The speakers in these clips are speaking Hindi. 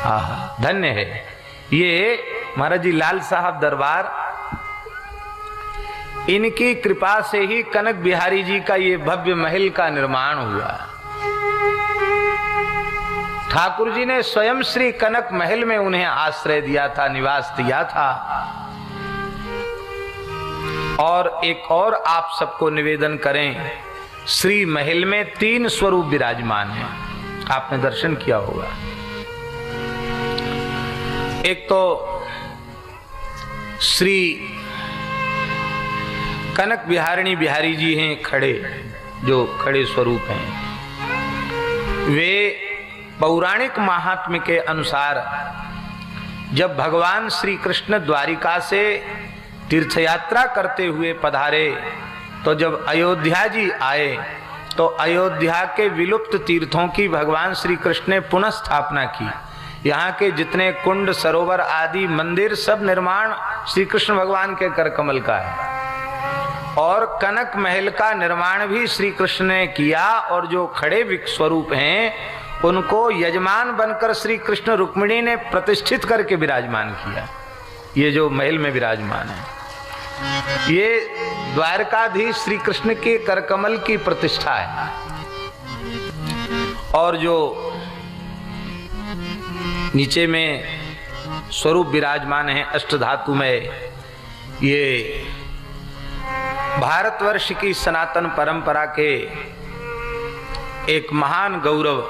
हाँ, धन्य है ये महाराज जी लाल साहब दरबार। इनकी कृपा से ही कनक बिहारी जी का ये भव्य महल का निर्माण हुआ। ठाकुर जी ने स्वयं श्री कनक महल में उन्हें आश्रय दिया था, निवास दिया था। और एक और आप सबको निवेदन करें, श्री महल में 3 स्वरूप विराजमान हैं, आपने दर्शन किया होगा। एक तो श्री कनक बिहारिणी बिहारी जी हैं खड़े, जो खड़े स्वरूप हैं। वे पौराणिक महात्म्य के अनुसार जब भगवान श्री कृष्ण द्वारिका से तीर्थयात्रा करते हुए पधारे तो जब अयोध्या जी आए तो अयोध्या के विलुप्त तीर्थों की भगवान श्री कृष्ण ने पुनः स्थापना की। यहाँ के जितने कुंड सरोवर आदि मंदिर सब निर्माण श्री कृष्ण भगवान के कर कमल का है। और कनक महल का निर्माण भी श्री कृष्ण ने किया। और जो खड़े स्वरूप हैं उनको यजमान बनकर श्री कृष्ण रुक्मिणी ने प्रतिष्ठित करके विराजमान किया। ये जो महल में विराजमान है ये द्वारकाधीश श्री कृष्ण के करकमल की प्रतिष्ठा है। और जो नीचे में स्वरूप विराजमान है अष्टधातु में, ये भारतवर्ष की सनातन परंपरा के एक महान गौरव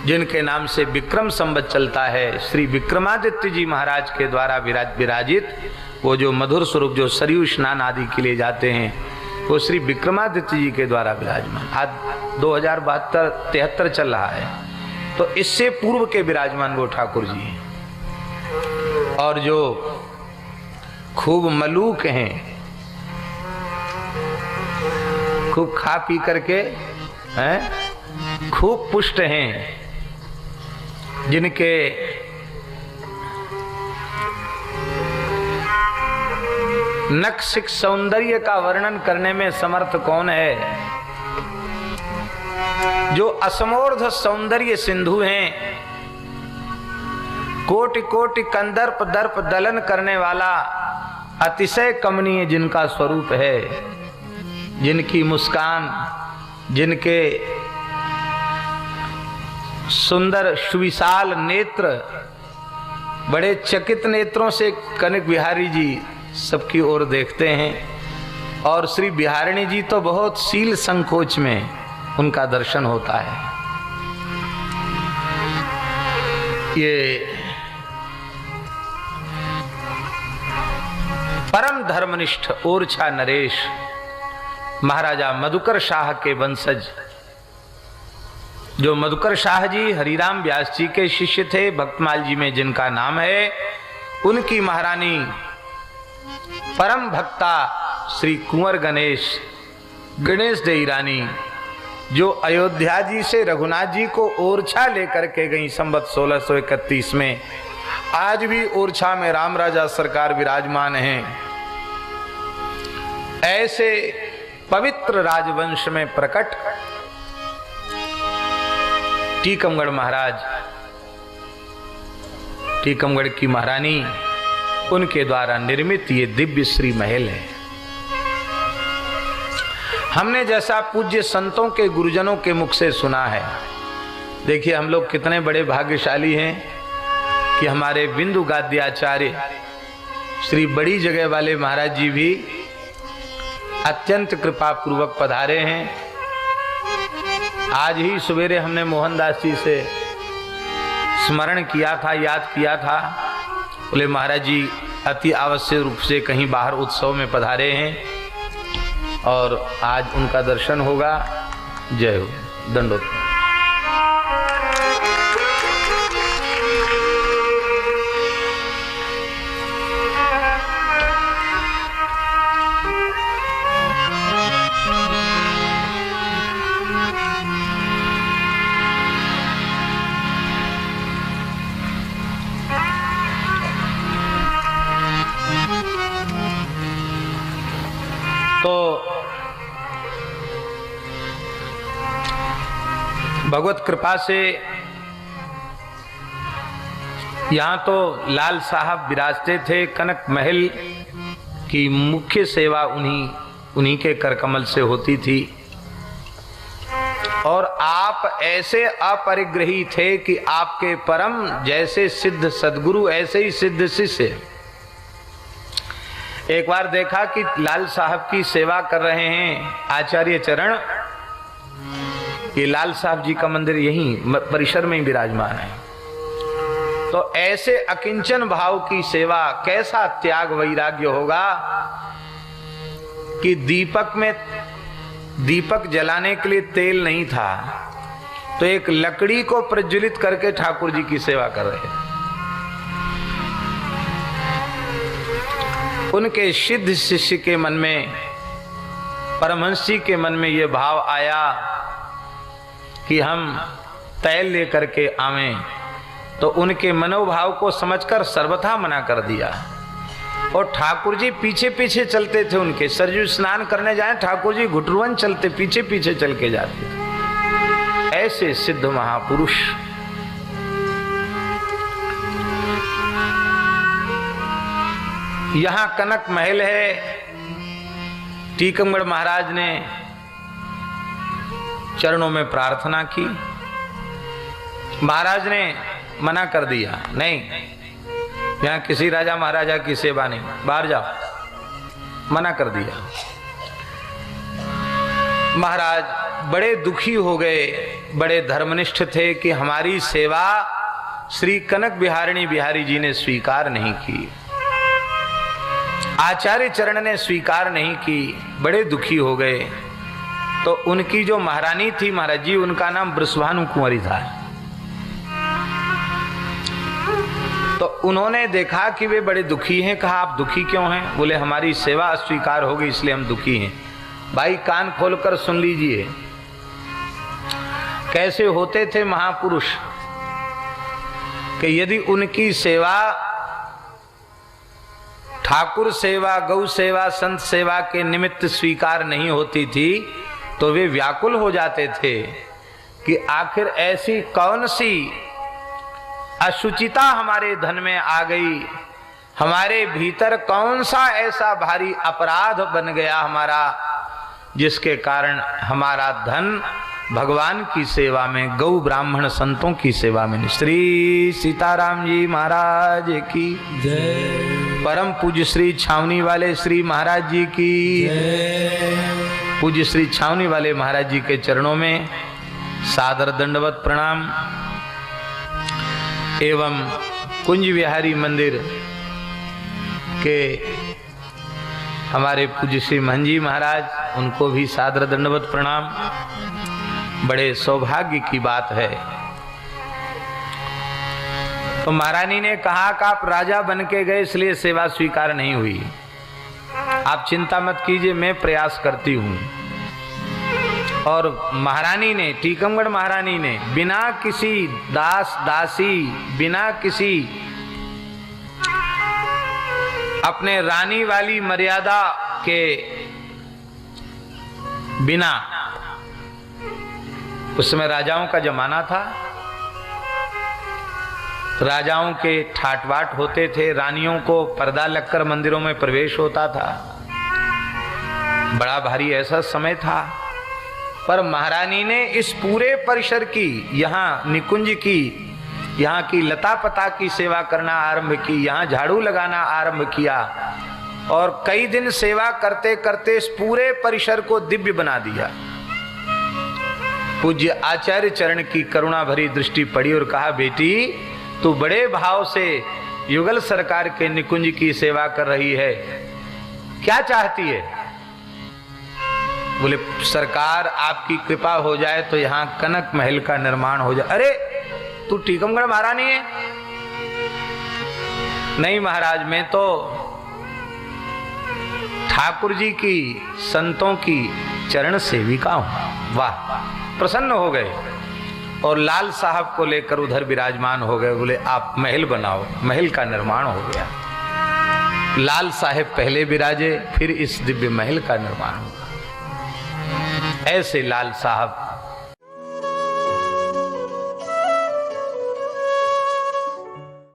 जिनके नाम से विक्रम संवत चलता है, श्री विक्रमादित्य जी महाराज के द्वारा विराजित वो जो मधुर स्वरूप जो सरयू स्नान आदि के लिए जाते हैं वो श्री विक्रमादित्य जी के द्वारा विराजमान। आज 2072-73 चल रहा है, तो इससे पूर्व के विराजमान वो ठाकुर जी हैं। और जो खूब मलूक हैं, खूब खा पी करके हैं, खूब पुष्ट हैं, जिनके नक्शिक सौंदर्य का वर्णन करने में समर्थ कौन है? जो असमोर्ध सौंदर्य सिंधु हैं, कोटि कोटि कंदर्प दर्प दलन करने वाला अतिशय कमनीय जिनका स्वरूप है, जिनकी मुस्कान, जिनके सुंदर सुविशाल नेत्र, बड़े चकित नेत्रों से कनक बिहारी जी सबकी ओर देखते हैं। और श्री बिहारिणी जी तो बहुत शील संकोच में उनका दर्शन होता है। ये परम धर्मनिष्ठ ओरछा नरेश महाराजा मधुकर शाह के वंशज, जो मधुकर शाह जी हरिराम व्यास जी के शिष्य थे, भक्तमाल जी में जिनका नाम है, उनकी महारानी परम भक्ता श्री कुंवर गणेश देई रानी, जो अयोध्या जी से रघुनाथ जी को ओरछा लेकर के गई संवत 1631 में, आज भी ओरछा में राम राजा सरकार विराजमान हैं। ऐसे पवित्र राजवंश में प्रकट टीकमगढ़ महाराज, टीकमगढ़ की महारानी, उनके द्वारा निर्मित ये दिव्य श्री महल है। हमने जैसा पूज्य संतों के गुरुजनों के मुख से सुना है, देखिए हम लोग कितने बड़े भाग्यशाली हैं कि हमारे बिंदु गाद्याचार्य श्री बड़ी जगह वाले महाराज जी भी अत्यंत कृपा पूर्वक पधारे हैं। आज ही सवेरे हमने मोहनदास जी से स्मरण किया था, याद किया था, बोले महाराज जी अति आवश्यक रूप से कहीं बाहर उत्सव में पधारे हैं और आज उनका दर्शन होगा। जय हो, दंडोत। तो भगवत कृपा से यहाँ तो लाल साहब विराजते थे। कनक महल की मुख्य सेवा उन्हीं के करकमल से होती थी। और आप ऐसे अपरिग्रही थे कि आपके परम जैसे सिद्ध सदगुरु ऐसे ही सिद्ध शिष्य। एक बार देखा कि लाल साहब की सेवा कर रहे हैं आचार्य चरण। ये लाल साहब जी का मंदिर यहीं परिसर में ही विराजमान है। तो ऐसे अकिंचन भाव की सेवा, कैसा त्याग वैराग्य होगा कि दीपक जलाने के लिए तेल नहीं था तो एक लकड़ी को प्रज्वलित करके ठाकुर जी की सेवा कर रहे हैं। उनके सिद्ध शिष्य के मन में, परमहंस जी के मन में यह भाव आया कि हम तैल लेकर के आवें, तो उनके मनोभाव को समझकर सर्वथा मना कर दिया। और ठाकुर जी पीछे पीछे चलते थे उनके। सरयू स्नान करने जाएं, ठाकुर जी घुटरुवन चलते, पीछे पीछे चल के जाते थे। ऐसे सिद्ध महापुरुष। यहां कनक महल है। टीकमगढ़ महाराज ने चरणों में प्रार्थना की। महाराज ने मना कर दिया, नहीं, यहां किसी राजा महाराजा की सेवा नहीं, बाहर जाओ। मना कर दिया। महाराज बड़े दुखी हो गए, बड़े धर्मनिष्ठ थे कि हमारी सेवा श्री कनक बिहारिणी बिहारी जी ने स्वीकार नहीं की, आचार्य चरण ने स्वीकार नहीं की। बड़े दुखी हो गए। तो उनकी जो महारानी थी महाराज जी, उनका नाम वृषभानु कुंवरी था। तो उन्होंने देखा कि वे बड़े दुखी हैं। कहा आप दुखी क्यों हैं? बोले हमारी सेवा अस्वीकार होगी इसलिए हम दुखी हैं। भाई कान खोलकर सुन लीजिए कैसे होते थे महापुरुष कि यदि उनकी सेवा ठाकुर सेवा, गौ सेवा, संत सेवा के निमित्त स्वीकार नहीं होती थी तो वे व्याकुल हो जाते थे कि आखिर ऐसी कौन सी अशुचिता हमारे धन में आ गई, हमारे भीतर कौन सा ऐसा भारी अपराध बन गया हमारा, जिसके कारण हमारा धन भगवान की सेवा में, गौ ब्राह्मण संतों की सेवा में। श्री सीताराम जी महाराज की जय। परम पूज्य श्री छावनी वाले श्री महाराज जी की जय। पूज्य श्री छावनी वाले महाराज जी के चरणों में सादर दंडवत प्रणाम। एवं कुंज विहारी मंदिर के हमारे पूज्य श्री महंजी महाराज, उनको भी सादर दंडवत प्रणाम। बड़े सौभाग्य की बात है। तो महारानी ने कहा कि आप राजा बन के गए इसलिए सेवा स्वीकार नहीं हुई। आप चिंता मत कीजिए, मैं प्रयास करती हूं। और महारानी ने, टीकमगढ़ महारानी ने बिना किसी दास दासी, बिना किसी अपने रानी वाली मर्यादा के बिना, उस समय राजाओं का जमाना था, राजाओं के ठाट-बाट होते थे, रानियों को पर्दा लगकर मंदिरों में प्रवेश होता था। बड़ा भारी ऐसा समय था। पर महारानी ने इस पूरे परिसर की, यहाँ निकुंज की, यहाँ की लता पता की सेवा करना आरंभ की, यहाँ झाड़ू लगाना आरंभ किया और कई दिन सेवा करते करते इस पूरे परिसर को दिव्य बना दिया। पूज्य आचार्य चरण की करुणा भरी दृष्टि पड़ी और कहा, बेटी तू बड़े भाव से युगल सरकार के निकुंज की सेवा कर रही है, क्या चाहती है? बोले सरकार आपकी कृपा हो जाए तो यहाँ कनक महल का निर्माण हो जाए। अरे तू टीकमगढ़ महारानी है? नहीं महाराज, मैं तो ठाकुर जी की, संतों की चरण सेविका हूं। वाह, प्रसन्न हो गए और लाल साहब को लेकर उधर विराजमान हो गए। बोले आप महल बनाओ। महल का निर्माण हो गया। लाल साहब पहले विराजे, फिर इस दिव्य महल का निर्माण हुआ। ऐसे लाल साहब